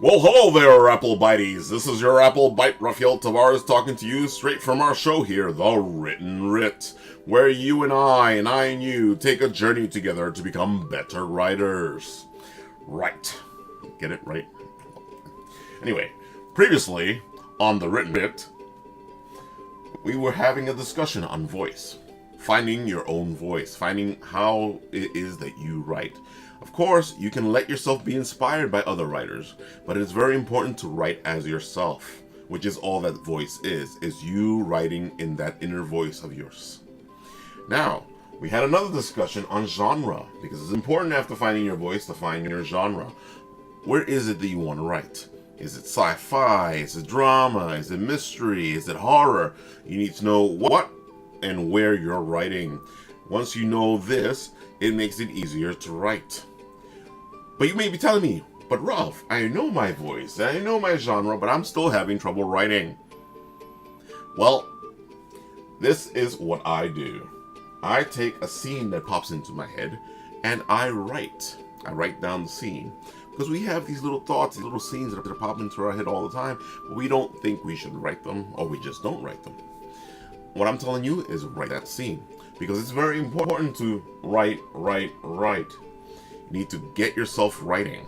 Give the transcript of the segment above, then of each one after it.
Well, hello there, Apple Bites. This is your Apple Bite Rafael Tavares talking to you straight from our show here, The Written Writ, where you and I and you take a journey together to become better writers. Right. Get it right? Anyway, previously on The Written Writ, we were having a discussion on voice. Finding your own voice, finding how it is that you write. Of course, you can let yourself be inspired by other writers, but it's very important to write as yourself, which is all that voice is you writing in that inner voice of yours. Now, we had another discussion on genre, because it's important after finding your voice to find your genre. Where is it that you want to write? Is it sci-fi? Is it drama? Is it mystery? Is it horror? You need to know what and where you're writing. Once you know this, it makes it easier to write. But you may be telling me, but Ralph, I know my voice, I know my genre, but I'm still having trouble writing. Well, this is what I do. I take a scene that pops into my head and I write. I write down the scene. Because we have these little thoughts, these little scenes that pop into our head all the time, but we don't think we should write them, or we just don't write them. What I'm telling you is write that scene. Because it's very important to write. You need to get yourself writing.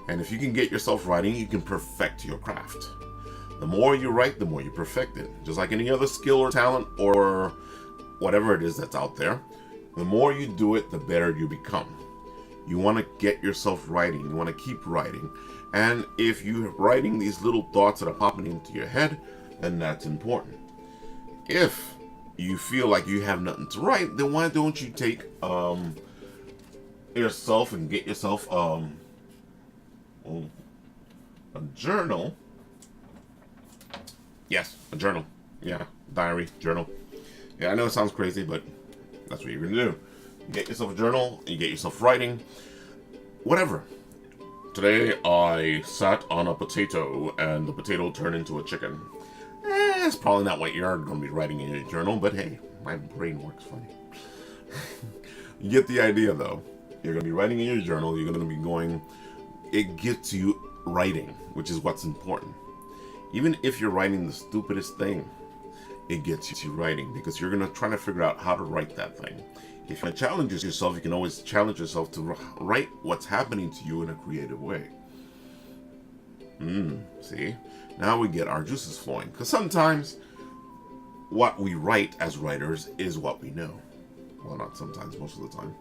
And if you can get yourself writing, you can perfect your craft. The more you write, the more you perfect it. Just like any other skill or talent or whatever it is that's out there, the more you do it, the better you become. You want to get yourself writing. You want to keep writing. And if you're writing these little thoughts that are popping into your head, then that's important. If you feel like you have nothing to write, then why don't you take yourself and get yourself a journal. Yes, a journal. Yeah, diary, journal. Yeah, I know it sounds crazy, but that's what you're gonna do. You get yourself a journal, you get yourself writing, whatever. Today I sat on a potato and the potato turned into a chicken. It's probably not what you're going to be writing in your journal, but hey, my brain works funny. You get the idea, though. You're going to be writing in your journal. You're going to be going. It gets you writing, which is what's important. Even if you're writing the stupidest thing, it gets you writing because you're going to try to figure out how to write that thing. If you challenge yourself, you can always challenge yourself to write what's happening to you in a creative way. See? Now we get our juices flowing. Because sometimes what we write as writers is what we know. Well, not sometimes, most of the time.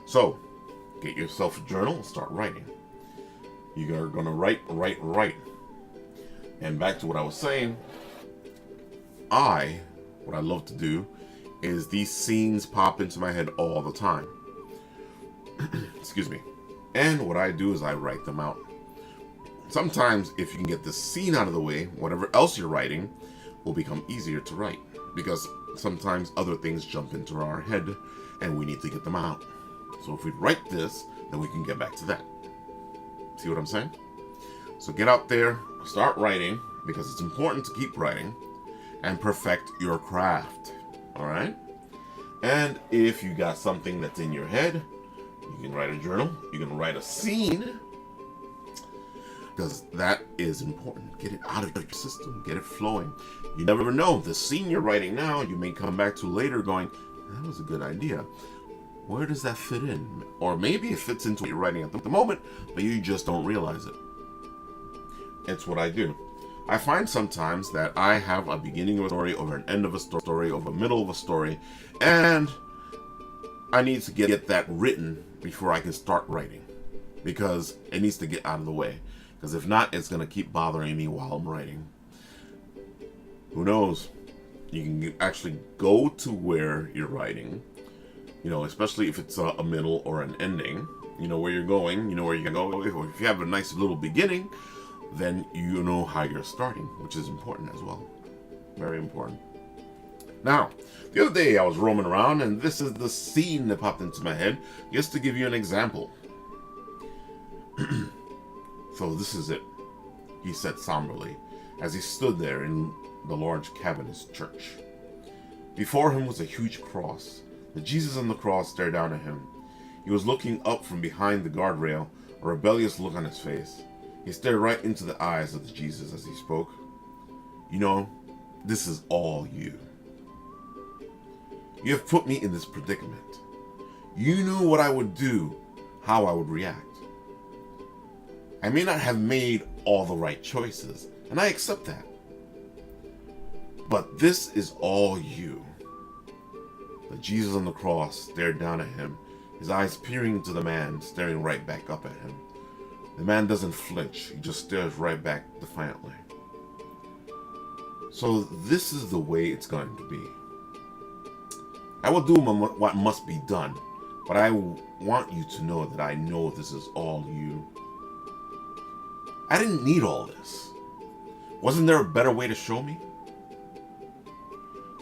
So, get yourself a journal and start writing. You are going to write. And back to what I was saying, what I love to do is these scenes pop into my head all the time. Excuse me. And what I do is I write them out. Sometimes, if you can get the scene out of the way, whatever else you're writing will become easier to write. Because sometimes other things jump into our head and we need to get them out. So if we write this, then we can get back to that. See what I'm saying? So get out there, start writing, because it's important to keep writing and perfect your craft. Alright? And if you got something that's in your head, you can write a journal, you can write a scene, because that is important. Get it out of your system. Get it flowing. You never know. The scene you're writing now, you may come back to later going, that was a good idea. Where does that fit in? Or maybe it fits into what you're writing at the moment, but you just don't realize it. It's what I do. I find sometimes that I have a beginning of a story, over an end of a story, over a middle of a story, and I need to get that written before I can start writing. Because it needs to get out of the way. Because if not, it's going to keep bothering me while I'm writing. Who knows? You can actually go to where you're writing. You know, especially if it's a middle or an ending. You know where you're going. You know where you're going to go. If you have a nice little beginning, then you know how you're starting, which is important as well. Very important. Now, the other day I was roaming around, and this is the scene that popped into my head, just to give you an example. So this is it, he said somberly, as he stood there in the large cavernous church. Before him was a huge cross. The Jesus on the cross stared down at him. He was looking up from behind the guardrail, a rebellious look on his face. He stared right into the eyes of the Jesus as he spoke. You know, this is all you. You have put me in this predicament. You knew what I would do, how I would react. I may not have made all the right choices, and I accept that. But this is all you. But Jesus on the cross stared down at him, his eyes peering into the man, staring right back up at him. The man doesn't flinch, he just stares right back defiantly. So this is the way it's going to be. I will do what must be done, but I want you to know that I know this is all you. I didn't need all this. Wasn't there a better way to show me?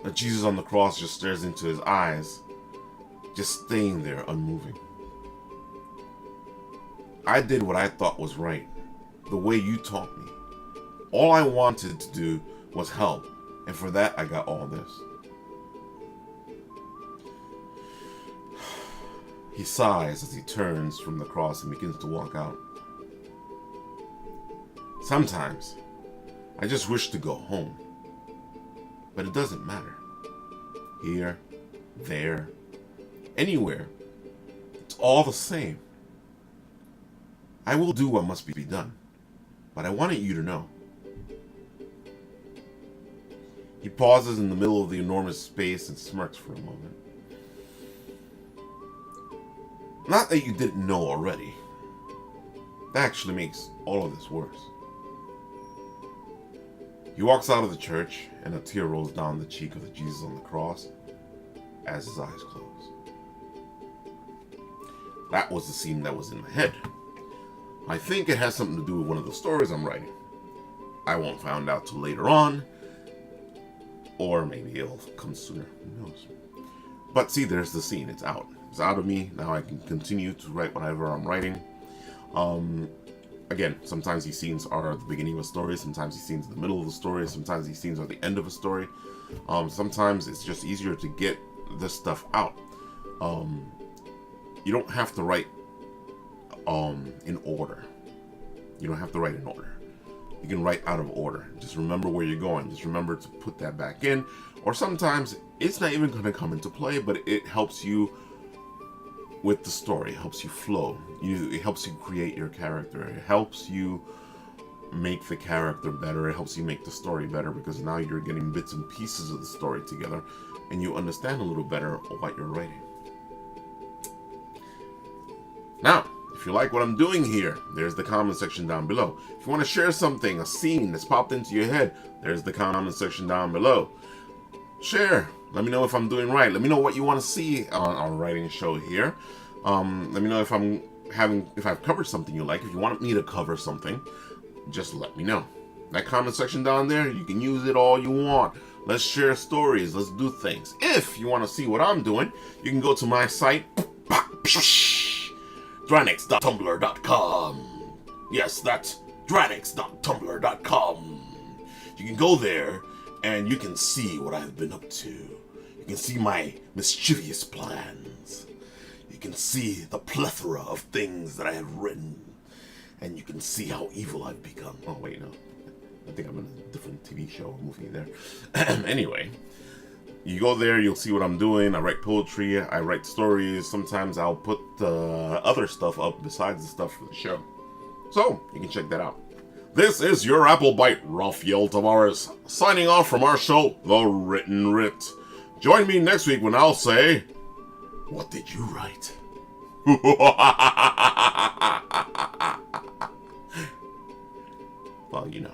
But Jesus on the cross just stares into his eyes, just staying there unmoving. I did what I thought was right, the way you taught me. All I wanted to do was help, and for that I got all this. He sighs as he turns from the cross and begins to walk out. Sometimes, I just wish to go home. But it doesn't matter. Here, there, anywhere. It's all the same. I will do what must be done. But I wanted you to know. He pauses in the middle of the enormous space and smirks for a moment. Not that you didn't know already. That actually makes all of this worse. He walks out of the church, and a tear rolls down the cheek of the Jesus on the cross as his eyes close. That was the scene that was in my head. I think it has something to do with one of the stories I'm writing. I won't find out till later on, or maybe it'll come sooner. Who knows? But see, there's the scene. It's out. It's out of me. Now I can continue to write whatever I'm writing. Again, sometimes these scenes are the beginning of a story, sometimes these scenes are the middle of the story, sometimes these scenes are the end of a story. Sometimes it's just easier to get this stuff out. You don't have to write in order. You don't have to write in order. You can write out of order. Just remember where you're going. Just remember to put that back in. Or sometimes it's not even going to come into play, but it helps you with the story. It helps you flow. It helps you create your character. It helps you make the character better. It helps you make the story better, because now you're getting bits and pieces of the story together and you understand a little better what you're writing. Now, if you like what I'm doing here, there's the comment section down below. If you want to share something, a scene that's popped into your head, there's the comment section down below. Share. Let me know if I'm doing right. Let me know what you want to see on our writing show here. Let me know if I've covered something you like. If you want me to cover something, just let me know. That comment section down there, you can use it all you want. Let's share stories. Let's do things. If you want to see what I'm doing, you can go to my site, Dranix.tumblr.com. Yes, that's Dranix.tumblr.com. You can go there and you can see what I've been up to. You can see my mischievous plans. You can see the plethora of things that I have written. And you can see how evil I've become. Oh, wait, no. I think I'm in a different TV show or movie there. Anyway, you go there, you'll see what I'm doing. I write poetry, I write stories. Sometimes I'll put other stuff up besides the stuff for the show. So, you can check that out. This is your Apple Bite, Rafael Tavares, signing off from our show, The Written Writ. Join me next week when I'll say, what did you write? Well, you know.